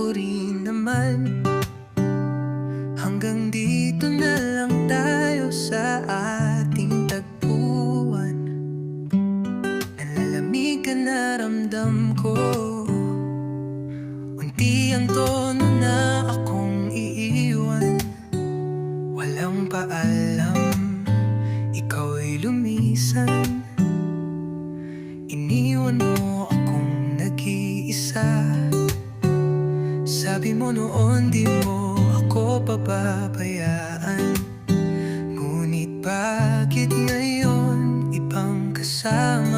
ko rin naman. Hanggang dito na lang tayo sa ating tagpuan. Nalalamig ka na ramdam ko. Unti ang tono na akong iiwan. Walang paalam, ikaw'y lumisan. Iniwan mo akong nag-iisa. Sabi mo noon di mo ako pababayaan. Ngunit bakit ngayon ibang kasama?